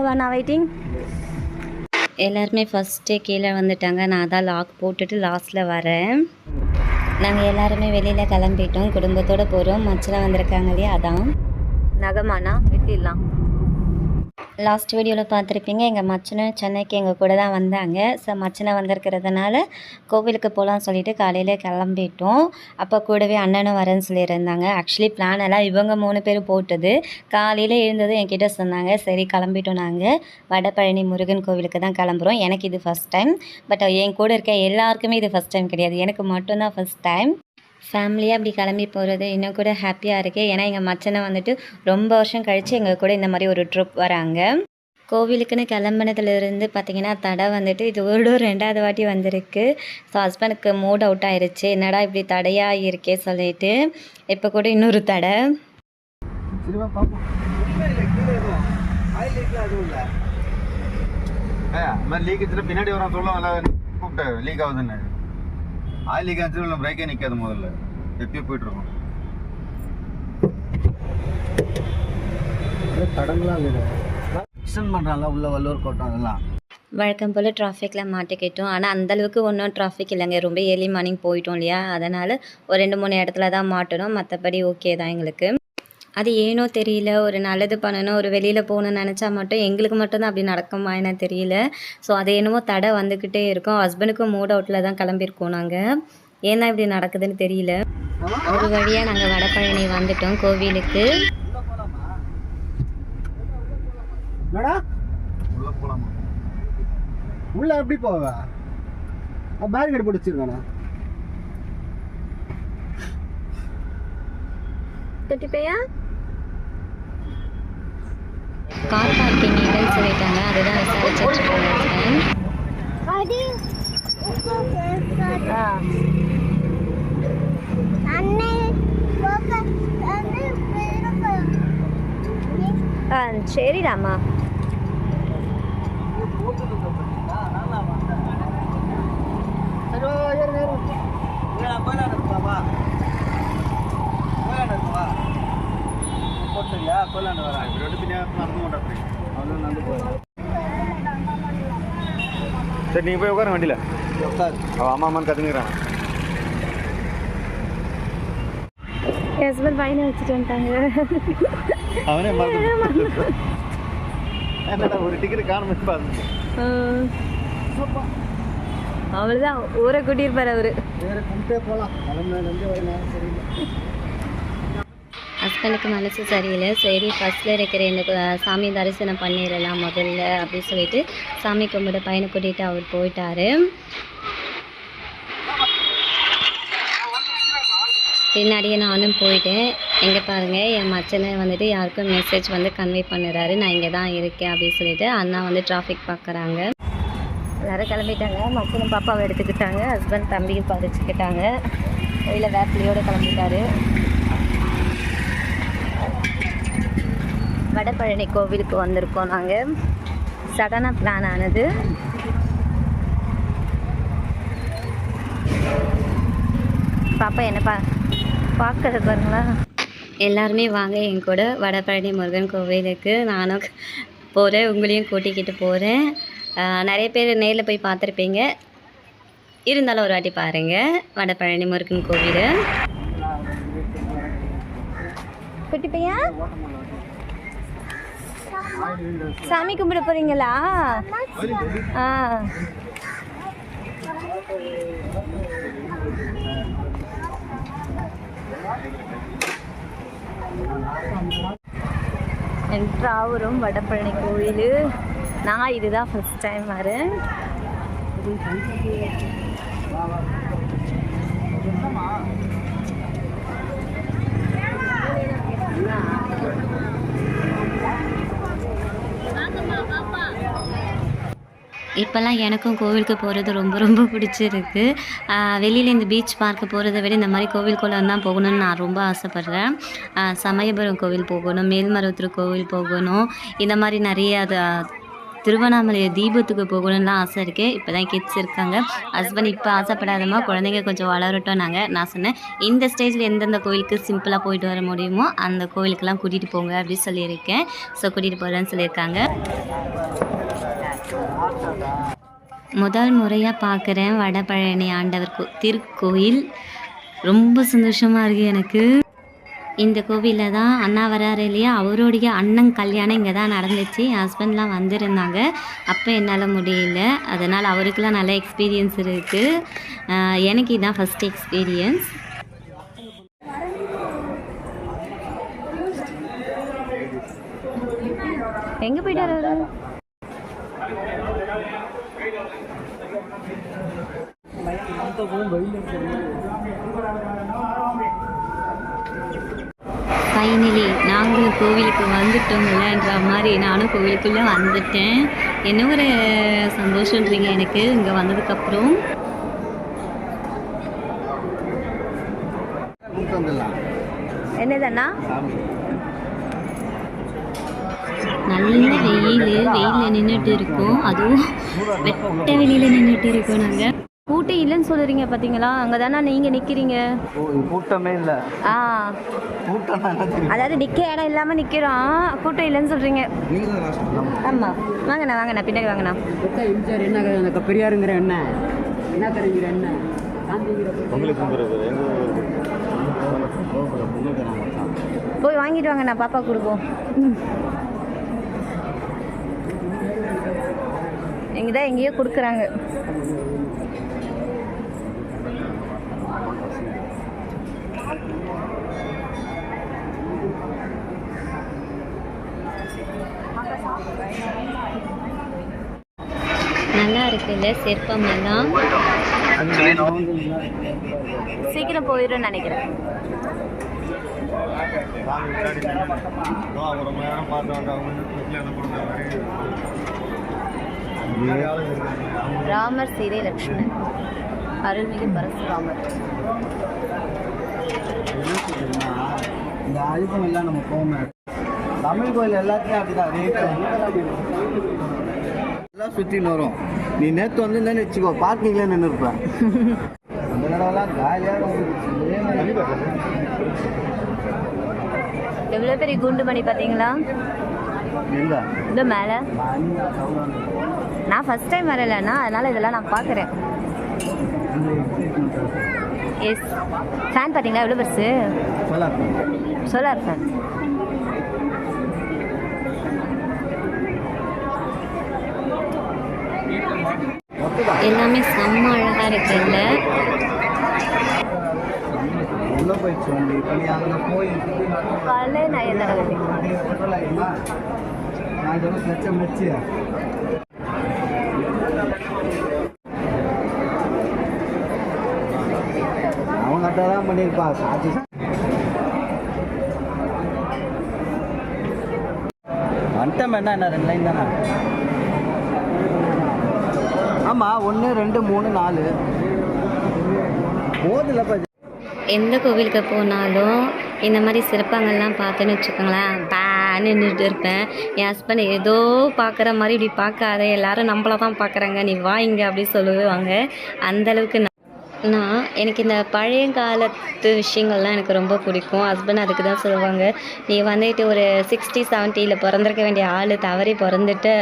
நான் வெயிட்டிங். எல்லாருமே ஃபஸ்ட்டே கீழே வந்துட்டாங்க. நான் தான் லாக் போட்டுட்டு லாஸ்ட்டில் வரேன். நாங்கள் எல்லாருமே வெளியில் கிளம்பிட்டோம். குடும்பத்தோடு போகிறோம். மச்சனை வந்திருக்காங்க இல்லையா, அதான் நகமானா வெட்டிடலாம். லாஸ்ட் வீடியோவில் பார்த்துருப்பீங்க, எங்கள் மச்சனை சென்னைக்கு எங்கள் கூட தான் வந்தாங்க. ஸோ மச்சனை வந்திருக்கிறதுனால கோவிலுக்கு போகலான்னு சொல்லிட்டு காலையில் கிளம்பிட்டோம். அப்போ கூடவே அண்ணனும் வரேன்னு சொல்லியிருந்தாங்க. ஆக்சுவலி பிளான் எல்லாம் இவங்க 3 பேரும் போட்டது. காலையில் எழுந்ததும் என்கிட்ட சொன்னாங்க, சரி கிளம்பிட்டோம், நாங்கள் வடபழனி முருகன் கோவிலுக்கு தான் கிளம்புறோம். எனக்கு இது ஃபஸ்ட் டைம். பட் என் கூட இருக்க எல்லாருக்குமே இது ஃபஸ்ட் டைம் கிடையாது, எனக்கு மட்டும்தான் ஃபஸ்ட் டைம். ஃபேமிலியாக அப்படி கிளம்பி போகிறது இன்னும் கூட ஹாப்பியாக இருக்குது. ஏன்னா எங்கள் மச்சனை வந்துட்டு ரொம்ப வருஷம் கழித்து எங்கள் கூட இந்த மாதிரி ஒரு ட்ரிப் வராங்க. கோவிலுக்குன்னு கிளம்புனதுலேருந்து பார்த்திங்கன்னா தடை வந்துட்டு இது ஒரு 2வது வாட்டி வந்திருக்கு. ஸோ ஹஸ்பண்டுக்கு மூட் அவுட் ஆயிடுச்சு, என்னடா இப்படி தடையாக இருக்கே சொல்லிட்டு. இப்போ கூட இன்னொரு தடை. பின்னாடி வர சொல்லுவாங்க லீக் ஆகுதுன்னு. ஆயில் லீக் ஆச்சு, பிரேக்கே நிற்காது, முதல்ல எப்பயோ போயிட்டுருக்கோம். தடங்களாக எக்ஸ்டெண்ட் பண்ணுறாங்க உள்ள வல்லூர் கோட்டம் அதெல்லாம். வழக்கம் போல் டிராஃபிக்கில் மாட்டிக்கிட்டோம். ஆனால் அந்தளவுக்கு ஒன்றும் டிராஃபிக் இல்லைங்க. ரொம்ப ஏர்லி மார்னிங் போயிட்டோம் இல்லையா, அதனால் ஒரு 2-3 இடத்துல தான் மாட்டணும். மற்றபடி ஓகே தான் எங்களுக்கு. அது ஏனோ தெரியல, ஒரு நல்லது பண்ணணும், ஒரு வெளியில் போகணுன்னு நினச்சா மட்டும் எங்களுக்கு மட்டும்தான் அப்படி நடக்குமா என்ன தெரியல. ஸோ அது என்னமோ தடை வந்துக்கிட்டே இருக்கும். ஹஸ்பண்டுக்கும் மூட் அவுட்டில் தான் கிளம்பியிருக்கோம் நாங்கள். ஏன்னா இப்படி நடக்குதுன்னு தெரியல. ஒரு வழியாக நாங்கள் வடபழனி வந்துட்டோம் கோவிலுக்கு. உள்ள எப்படி போவ? பேரிகேட் போட்டு வச்சிருக்கானே. தொட்டிப்பையா கார் பார்க்கிங் இல்லைன்னு சொல்லிட்டாங்க. அதுதான் விசாரிச்சுட்ருக்கேன். சரிடாமா. சரி நீங்கள் போய் உட்கார வண்டியில் உட்காரு. அம்மா அம்மான்னு கற்றுக்கிறான். ஹஸ்பண்ட் பையனை வச்சுட்டு வந்துட்டாங்க. அவனே மறந்து ஒரு டிக்கெட் காணும் பாருங்க. அவ்வளோதான், ஊரை கூட்டியிருப்பார் அவர். வேறு கும்பிட்டே போகலாம். ஹஸ்பண்டுக்கு மனசு சரியில்லை. சரி ஃபஸ்ட்டில் இருக்கிற இந்த சாமி தரிசனம் பண்ணிடலாம் முதல்ல அப்படின்னு சொல்லிட்டு சாமி கும்பிட பையனை கூட்டிகிட்டு அவர் போயிட்டார். பின்னாடியே நானும் போயிட்டேன். எங்கே பாருங்கள், என் மச்சனை வந்துட்டு யாருக்கும் மெசேஜ் வந்து கன்வே பண்ணுறாரு, நான் இங்கே தான் இருக்கேன் அப்படின்னு சொல்லிட்டு. அண்ணா வந்து டிராஃபிக் பார்க்குறாங்க. எல்லோரும் கிளம்பிட்டாங்க. மச்சனை பாப்பாவை எடுத்துக்கிட்டாங்க. ஹஸ்பண்ட் தம்பியும் பதிச்சுக்கிட்டாங்க. கையில் வேப்பிலையோடு கிளம்பிட்டாரு. வடபழனி கோவிலுக்கு வந்திருக்கோம் நாங்கள். சடனாக பிளான் ஆனது. பாப்பா என்ன பார்க்கறது பாருங்களா. எல்லாருமே வாங்க என் கூட வடபழனி முருகன் கோவிலுக்கு. நானும் போகிறேன், உங்களையும் கூட்டிக்கிட்டு போகிறேன். நிறைய பேர் நேரில் போய் பார்த்துருப்பீங்க, இருந்தாலும் ஒரு வாட்டி பாருங்கள் வடபழனி முருகன் கோவில். குட்டி பையன் சாமி கும்பிட போகிறீங்களா? என்ட்ராவூரும் வடபழனி கோவில். நான் இதுதான் ஃபஸ்ட் டைம் வரேன். இப்போல்லாம் எனக்கும் கோவிலுக்கு போகிறது ரொம்ப ரொம்ப பிடிச்சிருக்கு. வெளியில் இந்த பீச் பார்க்க போகிறத விட இந்த மாதிரி கோவில் குளம் தான் போகணும்னு நான் ரொம்ப ஆசைப்பட்றேன். சமயபுரம் கோவில் போகணும், மேல்மருவத்தூர் கோவில் போகணும், இந்த மாதிரி நிறைய திருவண்ணாமலை தீபத்துக்கு போகணும்லாம் ஆசை இருக்குது. இப்போ தான் கிட்ஸ் இருக்காங்க. ஹஸ்பண்ட் இப்போ ஆசைப்படாதமா குழந்தைங்க கொஞ்சம் வளரட்டும். நான் சொன்னேன் இந்த ஸ்டேஜில் எந்தெந்த கோயிலுக்கு சிம்பிளாக போயிட்டு வர முடியுமோ அந்த கோயிலுக்கெல்லாம் கூட்டிகிட்டு போங்க அப்படின்னு சொல்லியிருக்கேன். ஸோ கூட்டிகிட்டு போகிறேன்னு சொல்லியிருக்காங்க. முதல் முறையாக பார்க்குறேன் வடபழனி ஆண்டவர் திருக்கோயில். ரொம்ப சந்தோஷமாக இருக்குது எனக்கு. இந்த கோவிலில் தான் அண்ணா வராரு இல்லையா, அவருடைய அண்ணன் கல்யாணம் இங்கே தான் நடந்துச்சு. என் ஹஸ்பண்ட்லாம் வந்திருந்தாங்க. அப்போ என்னால் முடியல, அதனால் அவருக்கெல்லாம் நல்ல எக்ஸ்பீரியன்ஸ் இருக்குது. எனக்கு இதுதான் ஃபஸ்ட் எக்ஸ்பீரியன்ஸ். எங்கே போயிட்டாரு? ஃபைனலி நாங்களும் கோவிலுக்கு வந்துட்டோம்லன்ற மாதிரி நானும் கோவிலுக்குள்ளே வந்துட்டேன். என்ன ஒரு சந்தோஷன்றீங்க எனக்கு இங்கே வந்ததுக்கப்புறம். என்னதண்ணா நல்ல வெயிலில் நின்றுட்டு இருக்கோம். அதுவும் வெட்ட வெளியில் நின்றுட்டு இருக்கோம். நாங்கள் கூட்டம் இல்லைன்னு சொல்லுறீங்க பார்த்தீங்களா, அங்கே தானே நீங்கள் நிற்கிறீங்க. கூட்டமே இல்லை. அதாவது நிற்க இடம் இல்லாமல் நிற்கிறோம், கூட்டம் இல்லைன்னு சொல்கிறீங்க. ஆமாம் வாங்கண்ணா பின்னாடி வாங்கண்ணா. என்ன பெரியாருங்கிற என்ன என்ன தருங்கிற என்ன போய் வாங்கிட்டு வாங்கண்ணா, பாப்பா கொடுப்போம். இங்கே தான் எங்கேயோ கொடுக்குறாங்க. நல்லா இருக்குல்ல சிற்பமெல்லாம். சீக்கிரம் போயிடும்னு நினைக்கிறேன். ராமர் சீதை லட்சுமணன், அருள்மிகு பரசுராமர். இந்த ஆல்பம் எல்லாம் நம்ம போகணும். தமிழ் கோயில் எல்லாத்தையும் அப்படிதான் எல்லாம் சுற்றின்னு வரும். நீ நேற்று வந்து வச்சுக்கோ, பார்க்கிங்ல நின்று இருப்பேன். அந்த இடம்லாம் காலியாக எவ்வளோ பெரிய குண்டு மணி பார்த்தீங்களா? இந்த மேலே நான் ஃபர்ஸ்ட் டைம் வரலைண்ணா, அதனால இதெல்லாம் நான் பார்க்குறேன். எஸ் ஃபேன் பார்த்தீங்களா எவ்வளோ பெருசு? Solar fan. எல்லாமே செம்ம அழகாக இருக்குல்ல. காலைல நான் எந்த அவங்ககிட்ட தான் பண்ணியிருப்பா சாட்சி. வந்துட்டோம் என்ன 2 லைன் தானே? ஆமாம் 1 2 3 4 போதில்லைப்பா. எந்த கோவிலுக்கு போனாலும் இந்த மாதிரி சிற்பங்கள்லாம் பார்த்தேன்னு வச்சுக்கோங்களேன், நின்றுட்டு இருப்பேன். என் ஹஸ்பண்ட் ஏதோ பார்க்குற மாதிரி இப்படி பார்க்காத, எல்லாரும் நம்மளை தான் பார்க்குறாங்க, நீ வா இங்கே அப்படி சொல்லுவாங்க. அந்தளவுக்கு எனக்கு இந்த பழைய காலத்து விஷயங்கள்லாம் எனக்கு ரொம்ப பிடிக்கும். ஹஸ்பண்ட் அதுக்கு தான் சொல்லுவாங்க, நீ வந்துட்டு ஒரு 60 70 பிறந்திருக்க வேண்டிய ஆள் தவறி பிறந்துட்டு.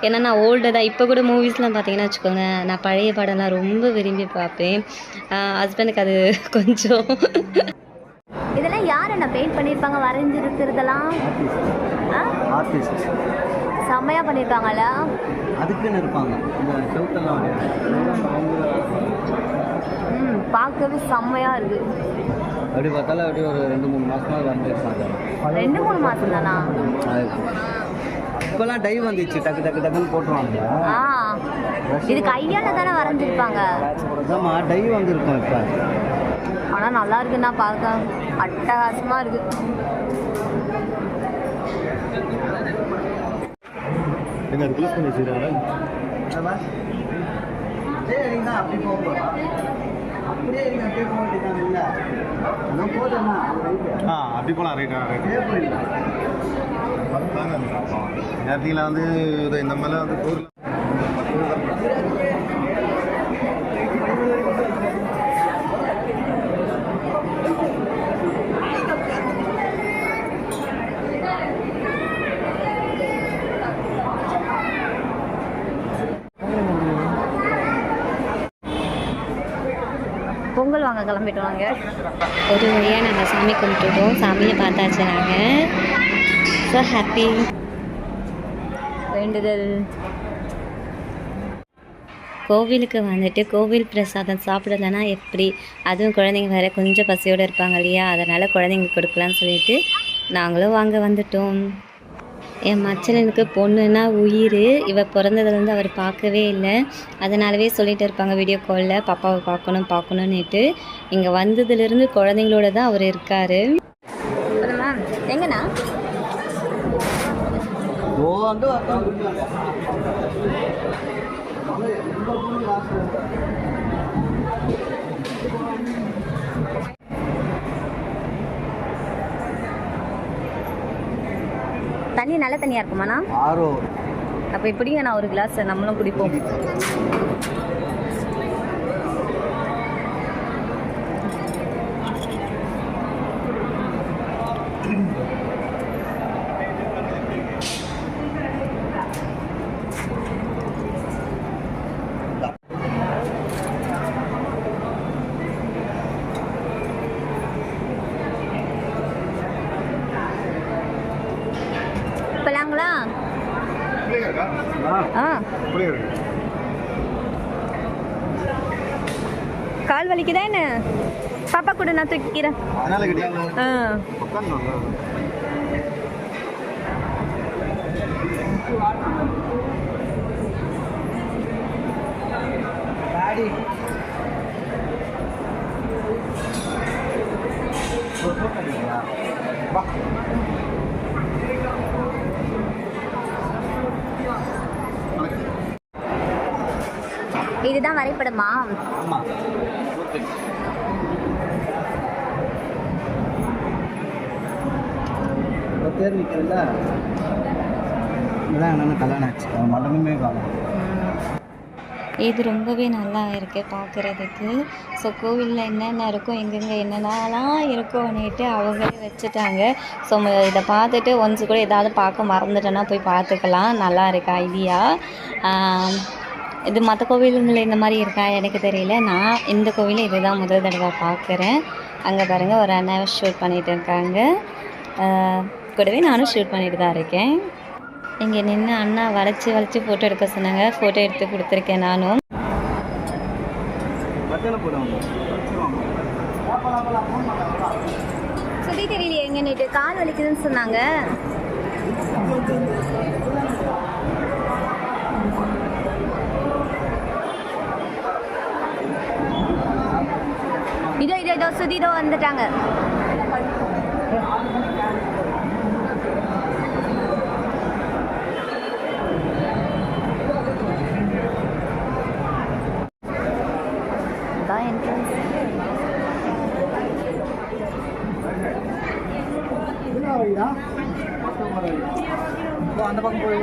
ஏன்னா நான் ஓல்டு தான். இப்போ கூட மூவிஸ்லாம் பார்த்தீங்கன்னா வச்சுக்கோங்க, நான் பழைய படம்லாம் ரொம்ப விரும்பி பார்ப்பேன். ஹஸ்பண்டுக்கு அது கொஞ்சம். இதெல்லாம் யார் என்ன பெயிண்ட் பண்ணியிருப்பாங்க வரைஞ்சிருக்கிறதெல்லாம்? ஆர்டிஸ்ட் செம்மையாக பண்ணியிருப்பாங்களா? அதுக்குன்னு இருப்பாங்க இந்த செவுத்தெல்லாம். பார்க்கவே செம்மையாக இருக்குது. அப்படி பார்த்தாலும் அப்படி ஒரு 2-3 மாதமாக வரைஞ்சிருப்பாங்க. 2-3 மாதம் தானா? இப்போல்லாம் டை வந்துச்சு, டக்கு டக்கு டக்குன்னு போட்டுருவாங்க. இது கையால் தானே வரைஞ்சிருப்பாங்க. ஆமாம் டை வந்துருக்கோம் இப்போ. ஆனால் நல்லா இருக்குன்னா பார்க்க அட்டகாசமாக இருக்குது. அப்படி போக அப்படியே அப்படியே போக வேண்டியதான். இல்லை அதான் போட்டேன்னா அப்படி போகலாம். ரைட்டா நேரத்தில் வந்து இந்த மாதிரிலாம் வந்து டூரில் பொங்கல் வாங்க கிளம்பிட்டோம் நாங்கள். ஒரு வழியாக நாங்கள் சாமி கும்பிட்டுட்டோம். சாமியை பார்த்தாச்சு நாங்கள். So happy. வேண்டுதல் கோவிலுக்கு வந்துட்டு கோவில் பிரசாதம் சாப்பிடலைன்னா எப்படி, அதுவும் குழந்தைங்க வேறு கொஞ்சம் பசியோடு இருப்பாங்க இல்லையா, அதனால் குழந்தைங்களுக்கு கொடுக்கலான்னு சொல்லிட்டு நாங்களும் வாங்க வந்துட்டோம். என் மச்சனனுக்கு பொண்ணுன்னா உயிர். இவ பிறந்ததுலேருந்து அவர் பார்க்கவே இல்லை. அதனாலவே சொல்லிகிட்டு இருப்பாங்க வீடியோ காலில் பாப்பாவை பார்க்கணுன்னுட்டு. இங்கே வந்ததுலேருந்து குழந்தைங்களோட தான் அவர் இருக்கார். எங்கண்ணா தண்ணி நல்ல தண்ணியாக இருக்குமாண்ணா? அப்போ இப்படிங்க நான் ஒரு கிளாஸ் நம்மளும் குடிப்போம். போலாங்களா? கால் வலிக்குதா என்ன? பாப்பா கூட நான் தூக்கிக்கிறேன். இதுதான் வரைபடமா? இது ரொம்பவே நல்லா இருக்குது பார்க்குறதுக்கு. ஸோ கோவிலில் என்னென்ன இருக்கும், எங்கெங்கே என்னென்னலாம் இருக்கும்னுட்டு அவங்களே வச்சுட்டாங்க. ஸோ இதை பார்த்துட்டு ஒன்ஸ் கூட ஏதாவது பார்க்க மறந்துட்டோன்னா போய் பார்த்துக்கலாம். நல்லா இருக்கு ஐடியா. இது மற்ற கோவிலுங்களில் இந்த மாதிரி இருக்கா எனக்கு தெரியல. நான் இந்த கோவிலில் இதுதான் முதல் தடவை பார்க்குறேன். அங்கே பாருங்கள் ஒரு அண்ணாவை ஷூட் பண்ணிகிட்டு இருக்காங்க. கூடவே நானும் ஷூட் பண்ணிட்டு தான் இருக்கேன். இங்கே நின்று அண்ணா வளைச்சி ஃபோட்டோ எடுக்க சொன்னாங்க. ஃபோட்டோ எடுத்து கொடுத்துருக்கேன் நானும். சுதி தெரியலையே எங்கே நீட்டு கால் வலிக்குதுன்னு சொன்னாங்க. இதோ சுதி இதோ வந்துட்டாங்க. அந்த பக்கம் போய்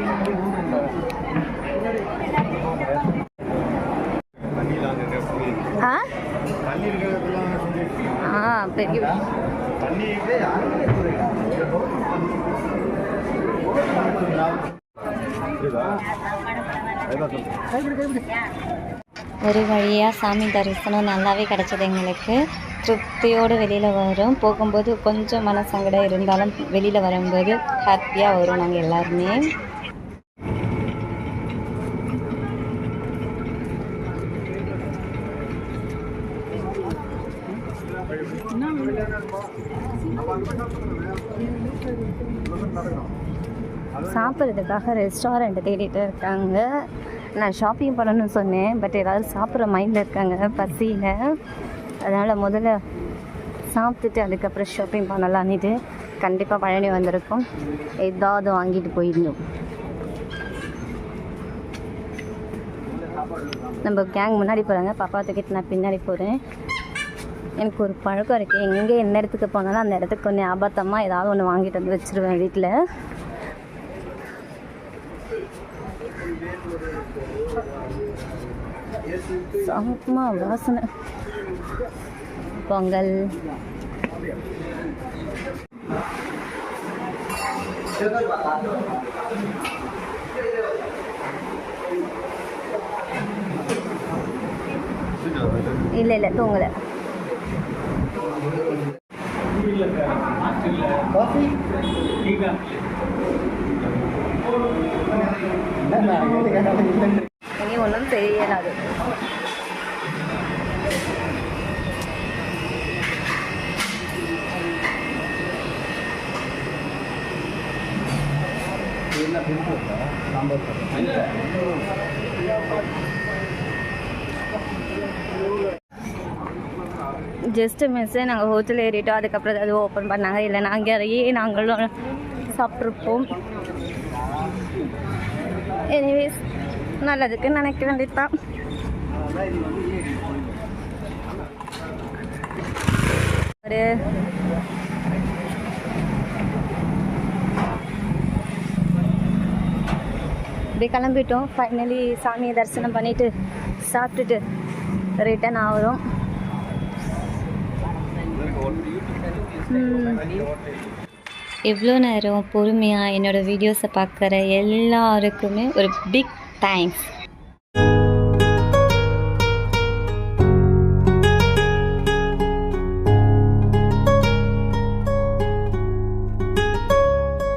பெரிய ஒரு வழியாக சாமி தரிசனம் நல்லாவே கிடச்சிது எங்களுக்கு. திருப்தியோடு வெளியில் வரும். போகும்போது கொஞ்சம் மனசங்கடம் இருந்தாலும் வெளியில் வரும்போது ஹாப்பியாக வரும் நாங்கள் எல்லாருமே. சாப்பிட்றதுக்காக ரெஸ்டாரண்ட் தேடிட்டு இருக்காங்க. நான் ஷாப்பிங் பண்ணணும்னு சொன்னேன், பட் ஏதாவது சாப்பிட்ற மைண்டில் இருக்காங்க பசியில். அதனால் முதல்ல சாப்பிட்டுட்டு அதுக்கப்புறம் ஷாப்பிங் பண்ணலான்னுட்டு கண்டிப்பாக பழனி வந்திருக்கோம். ஏதாவது வாங்கிட்டு போயிடணும். நம்ம கேங் முன்னாடி போகிறாங்க, பாப்பா தூக்கிட்டு நான் பின்னாடி போகிறேன். எனக்கு ஒரு பழக்கம் இருக்குது, எங்கே எந்த இடத்துக்கு போனாலும் அந்த இடத்துக்கு கொஞ்சம் ஆபத்தமாக ஏதாவது ஒன்று வாங்கிட்டு வந்து வச்சுருவேன் வீட்டில். செம்ம வாசனை. பொங்கல் இல்லை தூங்கலை. இனி ஒன்றும் தெரியலாது. ஜஸ்ட்டு மிஸ்ஸு நாங்கள் ஹோட்டல் ஏறிட்டோம். அதுக்கப்புறம் அது ஓப்பன் பண்ணாங்க. இல்லைனா அங்கே இறங்கி நாங்களும் சாப்பிட்ருப்போம். எனிவேஸ் நல்லதுக்கு நினைக்க வேண்டியதுதான். ஒரு இப்படி கிளம்பிட்டோம். ஃபைனலி சாமியை தரிசனம் பண்ணிவிட்டு சாப்பிட்டுட்டு ரிட்டன் ஆகிறோம். இவ்வளோ நேரம் பொறுமையாக என்னோடய வீடியோஸை பார்க்குற எல்லாருக்குமே ஒரு பிக் தேங்க்ஸ்.